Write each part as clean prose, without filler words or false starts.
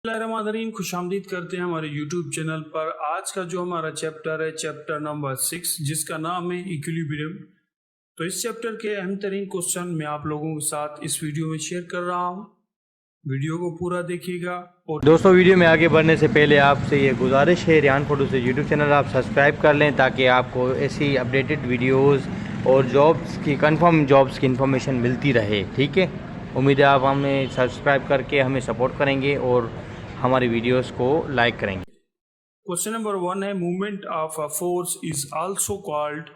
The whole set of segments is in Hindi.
बिस्मिल्लाहिर्रहमानिर्रहीम, खुशामदीद करते हैं हमारे YouTube चैनल पर। आज का जो हमारा चैप्टर है चैप्टर नंबर 6, जिसका नाम है इक्विलिब्रियम। तो इस चैप्टर के अहम तरीन क्वेश्चन मैं आप लोगों के साथ इस वीडियो में शेयर कर रहा हूँ। वीडियो को पूरा देखिएगा। और दोस्तों, वीडियो में आगे बढ़ने से पहले आपसे ये गुजारिश है, रियान फोटो से यूट्यूब चैनल आप सब्सक्राइब कर लें ताकि आपको ऐसी अपडेटेड वीडियोस और कंफर्म जॉब्स की इन्फॉर्मेशन मिलती रहे। ठीक है, उम्मीद है आप हमें सब्सक्राइब करके हमें सपोर्ट करेंगे और हमारी वीडियोस को लाइक करेंगे। क्वेश्चन नंबर 1 है, movement of a force is also called.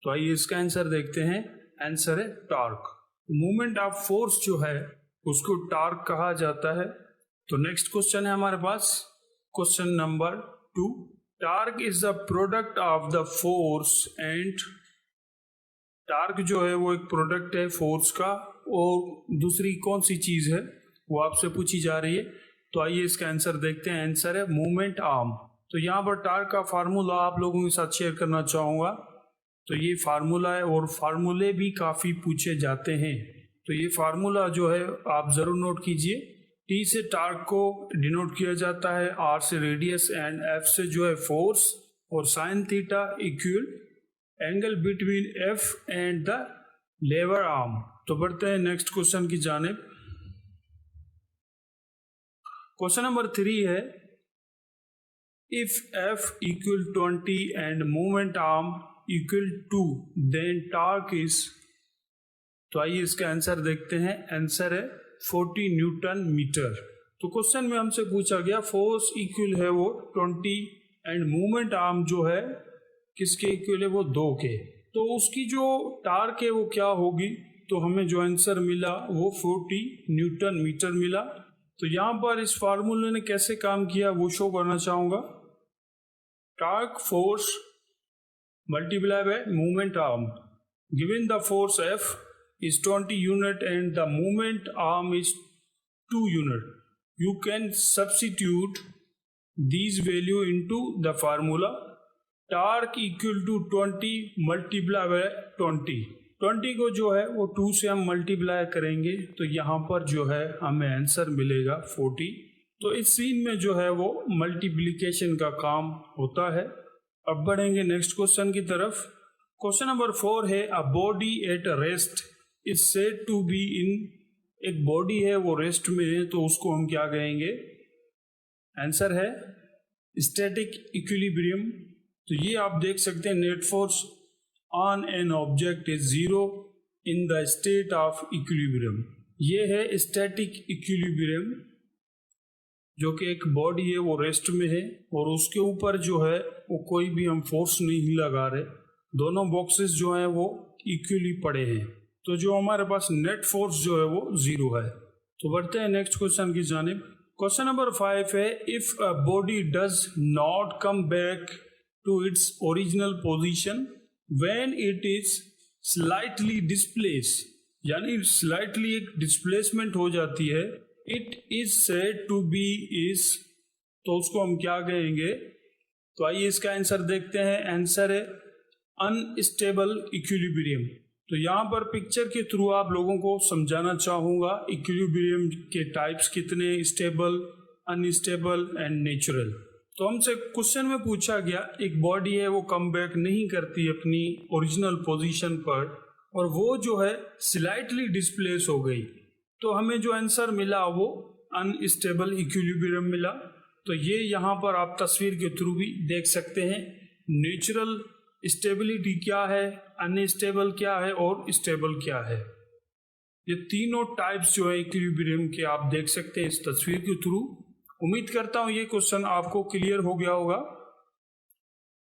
तो आइए इसका आंसर देखते हैं। आंसर है टॉर्क। मूवमेंट ऑफ फोर्स जो है उसको टॉर्क कहा जाता है। तो नेक्स्ट क्वेश्चन है हमारे पास, question number 2। Torque is the product of the force and. Torque जो है वो एक प्रोडक्ट है फोर्स का, और दूसरी कौन सी चीज है वो आपसे पूछी जा रही है। तो आइए इसका आंसर देखते हैं। आंसर है मूवमेंट आर्म। तो यहाँ पर टॉर्क का फार्मूला आप लोगों के साथ शेयर करना चाहूंगा। तो ये फार्मूला है, और फार्मूले भी काफी पूछे जाते हैं। तो ये फार्मूला जो है आप जरूर नोट कीजिए। टी से टॉर्क को डिनोट किया जाता है, आर से रेडियस, एंड एफ से जो है फोर्स, और sine theta equal angle between F and the lever arm. तो बढ़ते हैं नेक्स्ट क्वेश्चन की जानिब। क्वेश्चन नंबर 3 है, if F equal 20 and movement arm equal two, then torque is. तो आइए इसका आंसर देखते हैं। आंसर है 40 न्यूटन मीटर। तो क्वेश्चन में हमसे पूछा गया फोर्स इक्वल है वो 20 एंड मूवमेंट आर्म जो है किसके इक्वल है, वो 2 के। तो उसकी जो टॉर्क है वो क्या होगी। तो हमें जो आंसर मिला वो 40 न्यूटन मीटर मिला। तो यहाँ पर इस फार्मूले ने कैसे काम किया वो शो करना चाहूंगा। Torque force multiply by movement arm, given the force F is 20 unit and the movement arm is 2 unit. You can substitute these value into the formula. Torque equal to 20 multiply by 20. 20 को जो है वो 2 से हम मल्टीप्लाई करेंगे, तो यहाँ पर जो है हमें आंसर मिलेगा 40। तो इस सीन में जो है वो मल्टीप्लिकेशन का काम होता है। अब बढ़ेंगे नेक्स्ट क्वेश्चन की तरफ। क्वेश्चन नंबर 4 है, a body at rest is said to be in. एक बॉडी है वो रेस्ट में है, तो उसको हम क्या कहेंगे। आंसर है स्टैटिक इक्विलिब्रियम। तो ये आप देख सकते हैं, net force on an object is 0 in the state of equilibrium. ये है स्टैटिक इक्विलिब्रियम, जो कि एक बॉडी है वो रेस्ट में है, और उसके ऊपर जो है वो कोई भी हम फोर्स नहीं लगा रहे। दोनों बॉक्सेस जो हैं वो इक्वली पड़े हैं। तो जो हमारे पास नेट फोर्स जो है वो 0 है। तो बढ़ते हैं नेक्स्ट क्वेश्चन की जानिब। क्वेश्चन नंबर 5 है, if a body does not come back to its original position when it is slightly displace, यानी स्लाइटली एक डिस्प्लेसमेंट हो जाती है, it is said to be is. तो उसको हम क्या कहेंगे। तो आइए इसका आंसर देखते हैं। आंसर है अनस्टेबल इक्विलिब्रियम। तो यहाँ पर पिक्चर के थ्रू आप लोगों को समझाना चाहूंगा इक्विलिब्रियम के टाइप्स कितने, स्टेबल, अनस्टेबल एंड नेचुरल। तो हमसे क्वेश्चन में पूछा गया, एक बॉडी है वो कम बैक नहीं करती अपनी ओरिजिनल पोजीशन पर, और वो जो है स्लाइटली डिस्प्लेस हो गई। तो हमें जो आंसर मिला वो अनस्टेबल इक्विलिब्रियम मिला। तो ये यहाँ पर आप तस्वीर के थ्रू भी देख सकते हैं। नेचुरल स्टेबिलिटी क्या है, अनस्टेबल क्या है, और स्टेबल क्या है। ये तीनों टाइप्स जो है इक्विलिब्रियम के आप देख सकते हैं इस तस्वीर के थ्रू। उम्मीद करता हूँ ये क्वेश्चन आपको क्लियर हो गया होगा।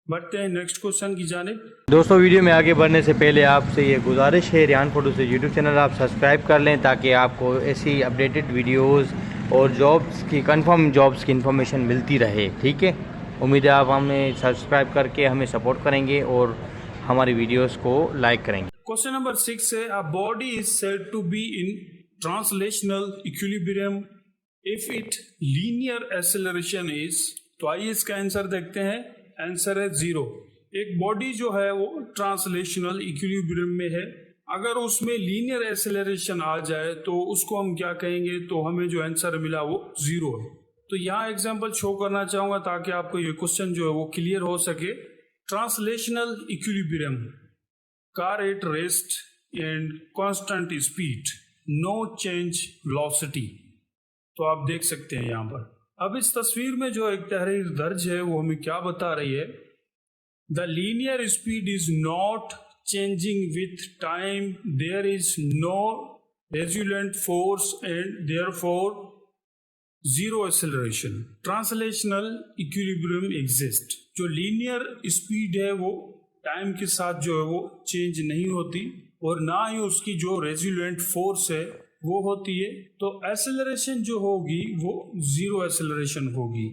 बढ़ते हैं नेक्स्ट क्वेश्चन की जानिब। दोस्तों, वीडियो में आगे बढ़ने से पहले आपसे ये गुजारिश है, रियान फोटो से यूट्यूब चैनल आप सब्सक्राइब कर लें ताकि आपको ऐसी अपडेटेड वीडियोस और कंफर्म जॉब्स की इन्फॉर्मेशन मिलती रहे। ठीक है, उम्मीद है आप हमें सब्सक्राइब करके हमें सपोर्ट करेंगे और हमारी वीडियोस को लाइक करेंगे। क्वेश्चन नंबर 6 है, a body is said to be in translational equilibrium if it linear acceleration is. तो आइए इसका आंसर देखते हैं। आंसर है 0। एक बॉडी जो है वो ट्रांसलेशनल इक्विलिब्रियम में है, अगर उसमें लीनियर एक्सेलरेशन आ जाए तो उसको हम क्या कहेंगे। तो हमें जो आंसर मिला वो 0 है। तो यहाँ एग्जांपल शो करना चाहूँगा ताकि आपको ये क्वेश्चन जो है वो क्लियर हो सके। Translational equilibrium, car at rest and constant speed, no change velocity. तो आप देख सकते हैं यहाँ पर। अब इस तस्वीर में जो एक तहरीर दर्ज है वो हमें क्या बता रही है? The linear speed is not changing with time, there is no resultant force and therefore zero acceleration. Translational equilibrium exist. जो लीनियर स्पीड है वो टाइम के साथ जो है वो चेंज नहीं होती और ना ही उसकी जो रेजुलेंट फोर्स है वो होती है। तो एक्सेलरेशन जो होगी वो जीरो एक्सेलरेशन होगी।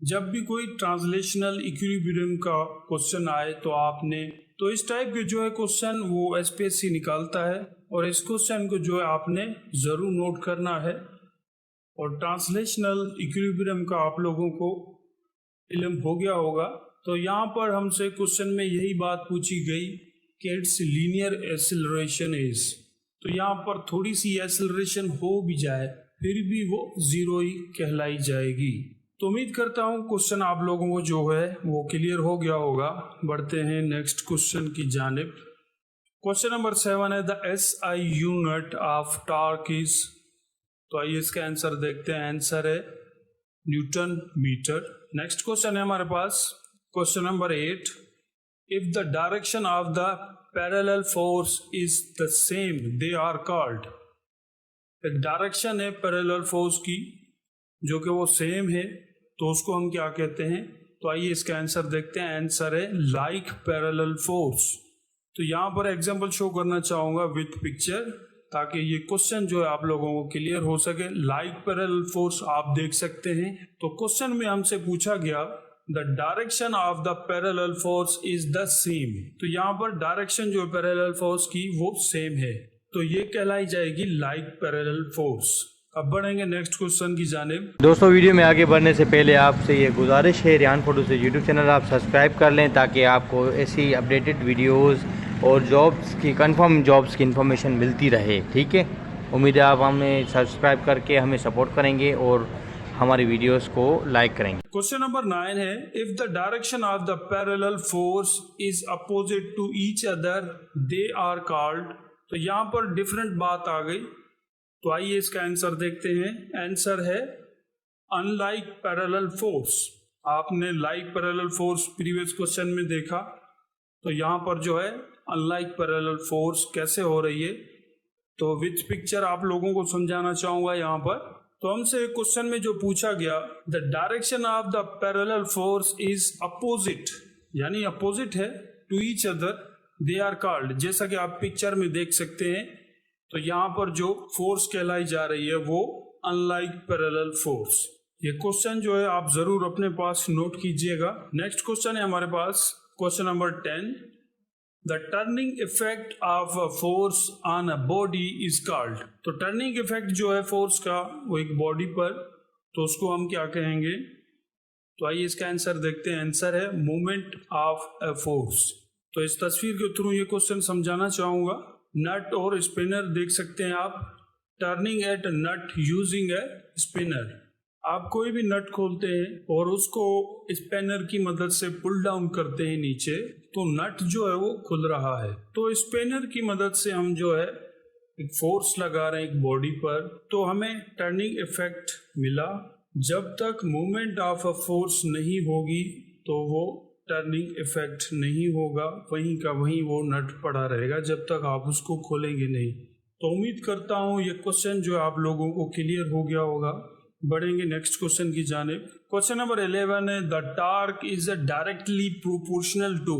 जब भी कोई ट्रांसलेशनल इक्विलिब्रियम का क्वेश्चन आए तो आपने तो इस टाइप के जो है क्वेश्चन वो एसपीएससी निकालता है और इस क्वेश्चन को जो है आपने ज़रूर नोट करना है। और ट्रांसलेशनल इक्विलिब्रियम का आप लोगों को इल्म हो गया होगा। तो यहाँ पर हमसे क्वेश्चन में यही बात पूछी गई कि इट्स लीनियर एक्सेलरेशन इज। तो यहाँ पर थोड़ी सी एक्सेलरेशन हो भी जाए फिर भी वो जीरो ही कहलाई जाएगी। तो उम्मीद करता हूँ क्वेश्चन आप लोगों को जो है वो क्लियर हो गया होगा। बढ़ते हैं नेक्स्ट क्वेश्चन की जानिब। क्वेश्चन नंबर 7 है the SI unit of torque is. तो आइए इसका आंसर देखते हैं। आंसर है न्यूटन मीटर। नेक्स्ट क्वेश्चन है हमारे पास question number 8, if the direction of the parallel force is the same they are called. एक डायरेक्शन है पैरेलल फोर्स की जो कि वो सेम है तो उसको हम क्या कहते हैं? तो आइए इसका आंसर देखते हैं। आंसर है लाइक पैरेलल फोर्स। तो यहाँ पर एग्जांपल शो करना चाहूंगा विथ पिक्चर ताकि ये क्वेश्चन जो है आप लोगों को क्लियर हो सके। लाइक पैरेलल फोर्स आप देख सकते हैं। तो क्वेश्चन में हमसे पूछा गया the direction of the parallel force is the same. तो यहाँ पर डायरेक्शन जो है पैरेलल फोर्स की वो सेम है तो ये कहलाई जाएगी लाइक पैरेलल फोर्स। अब बढ़ेंगे नेक्स्ट क्वेश्चन की जानिब। दोस्तों वीडियो में आगे बढ़ने से पहले आपसे ये गुजारिश है, रियान फोटो से यूट्यूब चैनल आप सब्सक्राइब कर लें ताकि आपको ऐसी अपडेटेड वीडियोस और जॉब्स की कंफर्म जॉब्स की इन्फॉर्मेशन मिलती रहे। ठीक है, उम्मीद है आप हमें सब्सक्राइब करके हमें सपोर्ट करेंगे और हमारी वीडियोस को लाइक करेंगे। क्वेश्चन नंबर 9 है if the direction of the parallel force is opposite to each other they are called. तो यहाँ पर डिफरेंट बात आ गई तो आइए इसका आंसर देखते हैं। आंसर है अनलाइक पैरेलल फोर्स। आपने like parallel force previous question में देखा तो यहाँ पर जो है अनलाइक पैरेलल फोर्स कैसे हो रही है तो विथ पिक्चर आप लोगों को समझाना चाहूंगा यहाँ पर। तो हमसे क्वेश्चन में जो पूछा गया the direction of the parallel force is opposite, यानी अपोजिट है to each other they are called. जैसा कि आप पिक्चर में देख सकते हैं तो यहाँ पर जो फोर्स कहलाई जा रही है वो अनलाइक पैरेलल फोर्स। ये क्वेश्चन जो है आप जरूर अपने पास नोट कीजिएगा। नेक्स्ट क्वेश्चन है हमारे पास question number 10, the turning effect of a force on a body is called. तो टर्निंग इफेक्ट जो है फोर्स का वो एक बॉडी पर तो उसको हम क्या कहेंगे? तो आइए इसका आंसर देखते हैं। आंसर है मूवमेंट ऑफ अ फोर्स। तो इस तस्वीर के थ्रू ये क्वेश्चन समझाना चाहूंगा। नट और स्पिनर देख सकते हैं आप। Turning at nut using a spinner. आप कोई भी नट खोलते हैं और उसको स्पिनर की मदद से पुल डाउन करते हैं नीचे तो नट जो है वो खुल रहा है। तो स्पिनर की मदद से हम जो है एक फोर्स लगा रहे हैं एक बॉडी पर तो हमें टर्निंग इफेक्ट मिला। जब तक मूवमेंट ऑफ अ फोर्स नहीं होगी तो वो टर्निंग इफेक्ट नहीं होगा, वहीं का वहीं वो नट पड़ा रहेगा जब तक आप उसको खोलेंगे नहीं। तो उम्मीद करता हूँ ये क्वेश्चन जो आप लोगों को क्लियर हो गया होगा। बढ़ेंगे नेक्स्ट क्वेश्चन की जानिब। क्वेश्चन नंबर 11 है the torque is directly proportional to.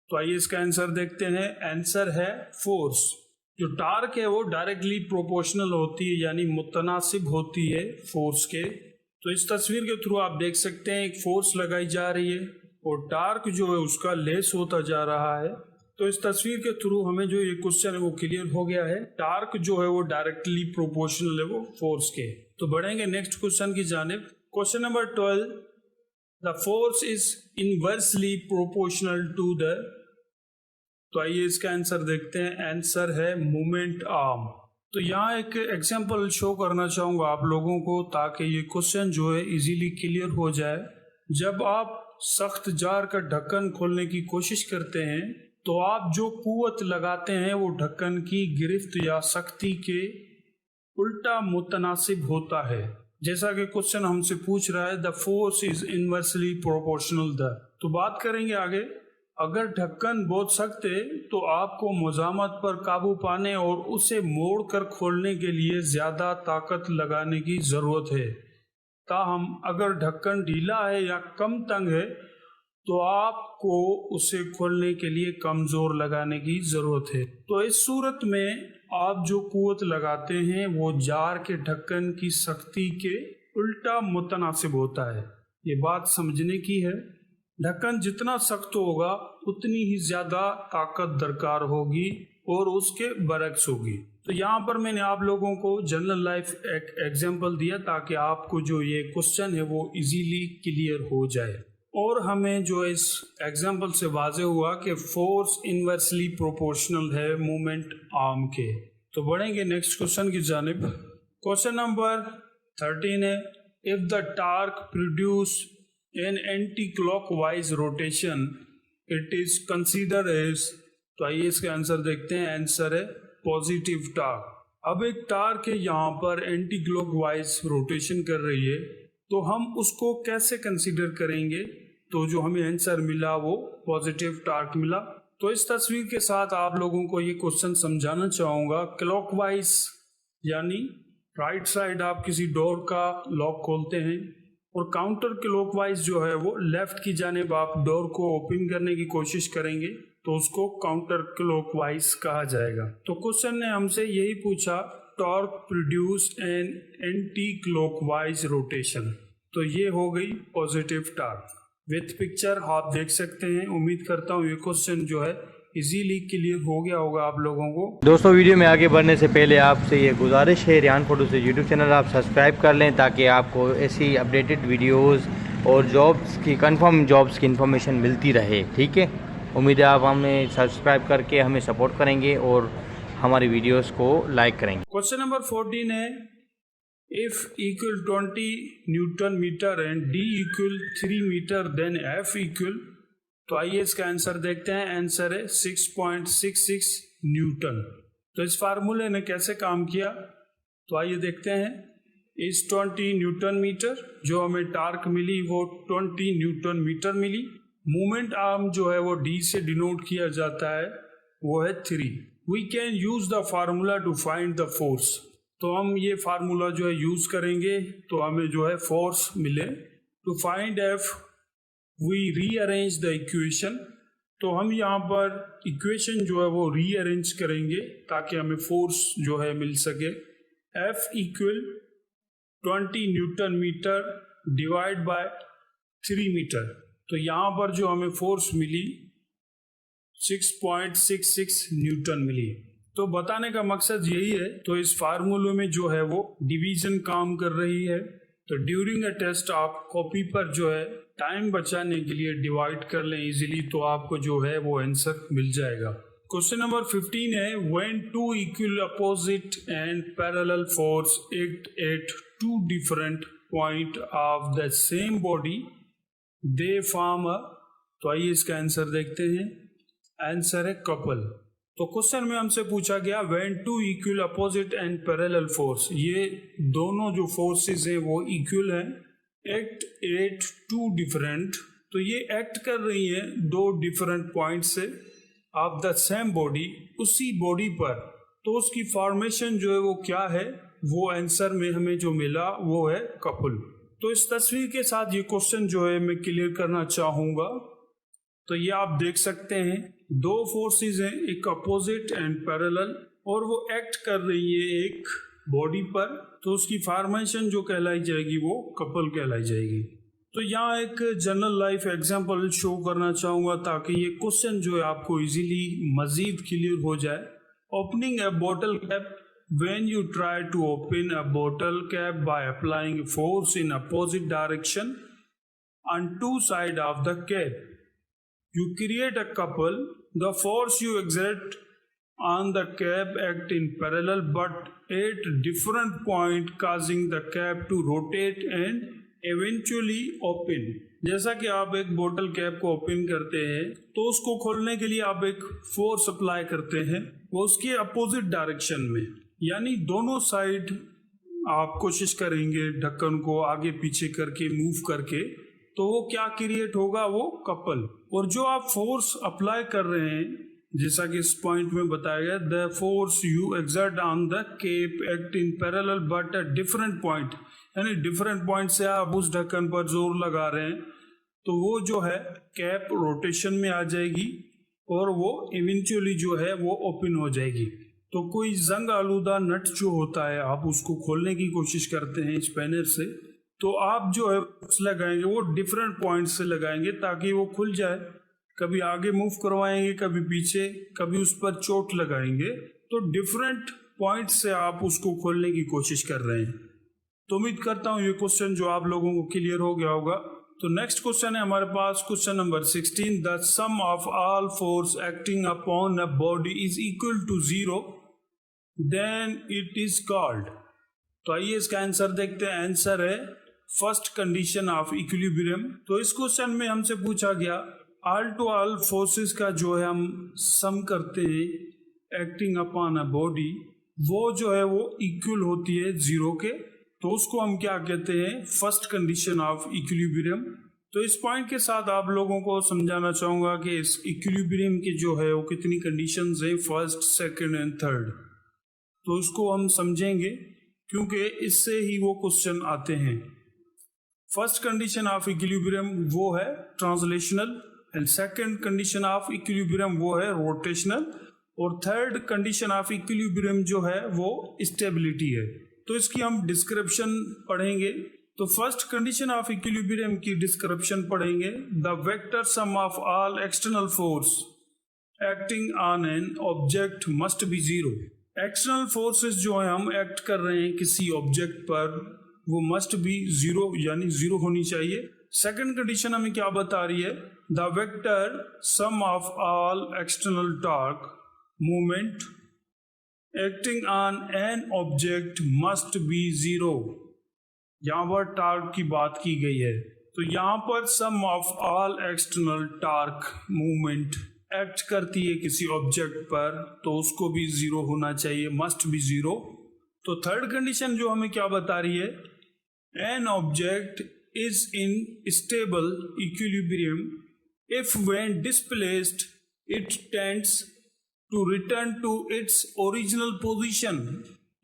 तो आइए इसका आंसर देखते हैं। आंसर है फोर्स। जो टॉर्क है वो डायरेक्टली प्रोपोर्शनल होती है यानी मुतनासिब होती है फोर्स के। तो इस तस्वीर के थ्रू आप देख सकते हैं एक फोर्स लगाई जा रही है और टॉर्क जो है उसका लेस होता जा रहा है। तो इस तस्वीर के थ्रू हमें जो ये क्वेश्चन है वो क्लियर हो गया है। टॉर्क जो है वो डायरेक्टली प्रोपोर्शनल है वो फोर्स के। तो बढ़ेंगे नेक्स्ट क्वेश्चन की जानिब। Question number 12, the force is inversely proportional to the. तो आइए इसका आंसर देखते हैं। आंसर है मोमेंट आर्म। तो यहाँ एक एग्जांपल शो करना चाहूँगा आप लोगों को ताकि ये क्वेश्चन जो है इजीली क्लियर हो जाए। जब आप सख्त जार का ढक्कन खोलने की कोशिश करते हैं तो आप जो कुव्वत लगाते हैं वो ढक्कन की गिरफ्त या सख्ती के उल्टा मुतनासिब होता है। जैसा कि क्वेश्चन हमसे पूछ रहा है the force is inversely proportional the. तो बात करेंगे आगे, अगर ढक्कन बहुत सख्त है तो आपको मुजामत पर काबू पाने और उसे मोड़कर खोलने के लिए ज्यादा ताकत लगाने की जरूरत है। ताहम अगर ढक्कन ढीला है या कम तंग है तो आपको उसे खोलने के लिए कम जोर लगाने की जरूरत है। तो इस सूरत में आप जो कुव्वत लगाते हैं वो जार के ढक्कन की सख्ती के उल्टा मुतनासिब होता है। ये बात समझने की है। ढक्कन जितना सख्त होगा उतनी ही ज्यादा ताकत दरकार होगी और उसके बरक्स होगी। तो यहाँ पर मैंने आप लोगों को जनरल लाइफ एक एग्जांपल दिया ताकि आपको जो ये क्वेश्चन है वो इजीली क्लियर हो जाए। और हमें जो इस एग्जांपल से वाज़ेह हुआ कि फोर्स इनवर्सली प्रोपोर्शनल है मूवमेंट आर्म के। तो बढ़ेंगे नेक्स्ट क्वेश्चन की जानिब। क्वेश्चन नंबर 13 है if the torque produce an anti clockwise rotation it is consider as. तो आइए इसके आंसर देखते हैं। आंसर है पॉजिटिव टार्क। अब एक टार्क है यहाँ पर एंटी क्लॉकवाइज रोटेशन कर रही है तो हम उसको कैसे कंसीडर करेंगे। तो जो हमें आंसर मिला वो पॉजिटिव टार्क मिला। तो इस तस्वीर के साथ आप लोगों को ये क्वेश्चन समझाना चाहूँगा। क्लॉकवाइज यानी राइट साइड आप किसी डोर का लॉक खोलते हैं और काउंटर क्लॉकवाइज जो है वो लेफ्ट की जानिब आप डोर को ओपन करने की कोशिश करेंगे तो उसको काउंटर क्लॉकवाइज कहा जाएगा। तो क्वेश्चन ने हमसे यही पूछा torque produce an anti clockwise rotation. तो ये हो गई पॉजिटिव टार्क। विथ पिक्चर आप देख सकते हैं। उम्मीद करता हूँ ये क्वेश्चन जो है इजीली क्लियर हो गया होगा आप लोगों को। दोस्तों वीडियो में आगे बढ़ने से पहले आपसे ये गुजारिश है रियान फोटो से यूट्यूब चैनल आप सब्सक्राइब कर लें ताकि आपको ऐसी अपडेटेड वीडियोस और जॉब्स की कंफर्म जॉब्स की इन्फॉर्मेशन मिलती रहे। ठीक है, उम्मीद है आप हमें सब्सक्राइब करके हमें सपोर्ट करेंगे और हमारी वीडियोस को लाइक करेंगे। क्वेश्चन नंबर 14 है if equal 20 newton metre and d equal 3 metre then f equal। तो आइए इसका आंसर देखते हैं। आंसर है 6.66 न्यूटन। तो इस फार्मूले ने कैसे काम किया तो आइए देखते हैं। इस 20 न्यूटन मीटर जो हमें टार्क मिली वो 20 न्यूटन मीटर मिली। मूवमेंट आर्म जो है वो d से डिनोट किया जाता है वो है 3। We can use the formula to find the force. तो हम ये फार्मूला जो है यूज करेंगे तो हमें जो है फोर्स मिले। To find F we rearrange the equation. तो हम यहाँ पर इक्वेशन जो है वो रीअरेंज करेंगे ताकि हमें फोर्स जो है मिल सके। F equal 20 newton metre divide by 3 metre. तो यहाँ पर जो हमें फोर्स मिली 6.66 न्यूटन मिली। तो बताने का मकसद यही है। तो इस फार्मूले में जो है वो डिवीजन काम कर रही है। तो ड्यूरिंग अ टेस्ट आप कॉपी पर जो है टाइम बचाने के लिए डिवाइड कर लें इजीली तो आपको जो है वो आंसर मिल जाएगा। क्वेश्चन नंबर 15 है when two equal opposite and parallel force act at two different point of the same body they form a. तो आइए इसका आंसर देखते हैं। आंसर है कपल। तो क्वेश्चन में हमसे पूछा गया when two equal opposite and parallel force. ये दोनों जो फोर्सेस हैं वो इक्वल हैं। Act at two different. तो ये एक्ट कर रही है दो डिफरेंट पॉइंट से ऑफ द सेम बॉडी उसी बॉडी पर। तो उसकी फॉर्मेशन जो है वो क्या है वो आंसर में हमें जो मिला वो है कपल। तो इस तस्वीर के साथ ये क्वेश्चन जो है मैं क्लियर करना चाहूँगा। तो ये आप देख सकते हैं दो फोर्सेस हैं एक अपोजिट एंड पैरेलल और वो एक्ट कर रही है एक बॉडी पर। तो उसकी फॉर्मेशन जो कहलाई जाएगी वो कपल कहलाई जाएगी। तो यहाँ एक जनरल लाइफ एग्जांपल शो करना चाहूँगा ताकि ये क्वेश्चन जो है आपको इजीली मजीद क्लियर हो जाए। Opening A bottle cap when you try to open a bottle cap by applying force in opposite direction on two sides of the cap, you create a couple. The force you exert on the cap act in parallel but at different point causing the cap to rotate and eventually open। जैसा कि आप एक बोतल कैप को ओपन करते हैं तो उसको खोलने के लिए आप एक फोर्स अप्लाई करते हैं, वो उसके अपोजिट डायरेक्शन में, यानी दोनों साइड आप कोशिश करेंगे ढक्कन को आगे पीछे करके मूव करके, तो वो क्या क्रिएट होगा, वो कपल। और जो आप फोर्स अप्लाई कर रहे हैं जैसा कि इस पॉइंट में बताया गया, the force you exert on the cap act in parallel but at different point, यानी डिफरेंट पॉइंट से आप उस ढक्कन पर जोर लगा रहे हैं तो वो जो है कैप रोटेशन में आ जाएगी और वो इवेंचुअली जो है वो ओपन हो जाएगी। तो कोई जंग आलूदा नट जो होता है आप उसको खोलने की कोशिश करते हैं स्पैनर से, तो आप जो है लगाएंगे वो डिफरेंट पॉइंट से लगाएंगे ताकि वो खुल जाए। कभी आगे मूव करवाएंगे, कभी पीछे, कभी उस पर चोट लगाएंगे, तो डिफरेंट पॉइंट से आप उसको खोलने की कोशिश कर रहे हैं। तो उम्मीद करता हूँ ये क्वेश्चन जो आप लोगों को क्लियर हो गया होगा। तो नेक्स्ट क्वेश्चन है हमारे पास question number 16, the sum of all force acting upon a body is equal to 0 then it is called. तो आइए इसका आंसर देखते हैं। आंसर है फर्स्ट कंडीशन ऑफ इक्विलिब्रियम। तो इस क्वेश्चन में हमसे पूछा गया ऑल टू ऑल फोर्सेस का जो है हम सम करते हैं एक्टिंग अपॉन अ बॉडी, वो जो है वो इक्वल होती है 0 के, तो उसको हम क्या कहते हैं, फर्स्ट कंडीशन ऑफ इक्विलिब्रियम। तो इस पॉइंट के साथ आप लोगों को समझाना चाहूंगा कि इस इक्विलिब्रियम के जो है वो कितनी कंडीशंस हैं, फर्स्ट, सेकंड एंड थर्ड। तो इसको हम समझेंगे क्योंकि इससे ही वो क्वेश्चन आते हैं। फर्स्ट कंडीशन ऑफ इक्विलिब्रियम वो है translational, and second condition of equilibrium वो है रोटेशनल, और थर्ड कंडीशन ऑफ इक्विलिब्रियम जो है वो स्टेबिलिटी है। तो इसकी हम डिस्क्रिप्शन पढ़ेंगे। तो फर्स्ट कंडीशन ऑफ इक्विलिब्रियम की डिस्क्रिप्शन पढ़ेंगे, the vector sum of all external force acting on an object must be 0। External forces जो है हम एक्ट कर रहे हैं किसी ऑब्जेक्ट पर, वो मस्ट बी 0, यानी 0 होनी चाहिए। सेकंड कंडीशन हमें क्या बता रही है, the vector sum of all external torque movement acting on an object must be 0। यहाँ पर टॉर्क की बात की गई है, तो यहाँ पर sum of all external torque movement act करती है किसी ऑब्जेक्ट पर, तो उसको भी 0 होना चाहिए, मस्ट बी 0। तो थर्ड कंडीशन जो हमें क्या बता रही है, an object is in stable equilibrium if when displaced it tends to return to its original position।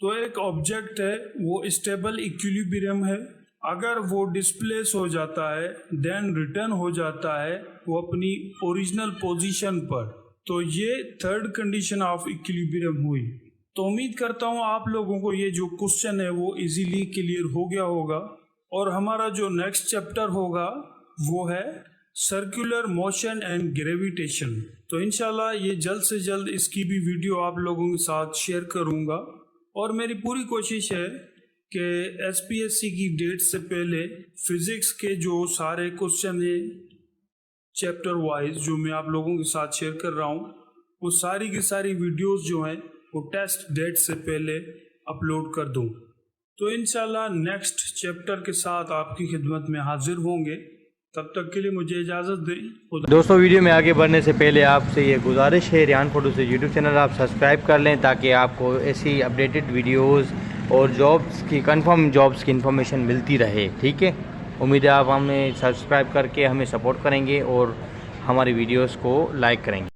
तो एक ऑब्जेक्ट है वो स्टेबल इक्विलिब्रियम है, अगर वो डिस्प्लेस हो जाता है देन रिटर्न हो जाता है वो अपनी ओरिजिनल पोजीशन पर। तो ये थर्ड कंडीशन ऑफ इक्विलिब्रियम हुई। तो उम्मीद करता हूँ आप लोगों को ये जो क्वेश्चन है वो इजीली क्लियर हो गया होगा। और हमारा जो नेक्स्ट चैप्टर होगा वो है सर्कुलर मोशन एंड ग्रेविटेशन। तो इंशाल्लाह ये जल्द से जल्द इसकी भी वीडियो आप लोगों के साथ शेयर करूंगा, और मेरी पूरी कोशिश है कि एसपीएससी की डेट से पहले फिजिक्स के जो सारे क्वेश्चन हैं चैप्टर वाइज जो मैं आप लोगों के साथ शेयर कर रहा हूँ, वो सारी की सारी वीडियोस जो हैं वो टेस्ट डेट से पहले अपलोड कर दूँ। तो इंशाल्लाह नेक्स्ट चैप्टर के साथ आपकी खिदमत में हाजिर होंगे। तब तक के लिए मुझे इजाज़त दें। दोस्तों वीडियो में आगे बढ़ने से पहले आपसे ये गुजारिश है, रियान फोटो से यूट्यूब चैनल आप सब्सक्राइब कर लें ताकि आपको ऐसी अपडेटेड वीडियोस और जॉब्स की कंफर्म जॉब्स की इन्फॉर्मेशन मिलती रहे। ठीक है, उम्मीद है आप हमें सब्सक्राइब करके हमें सपोर्ट करेंगे और हमारी वीडियोस को लाइक करेंगे।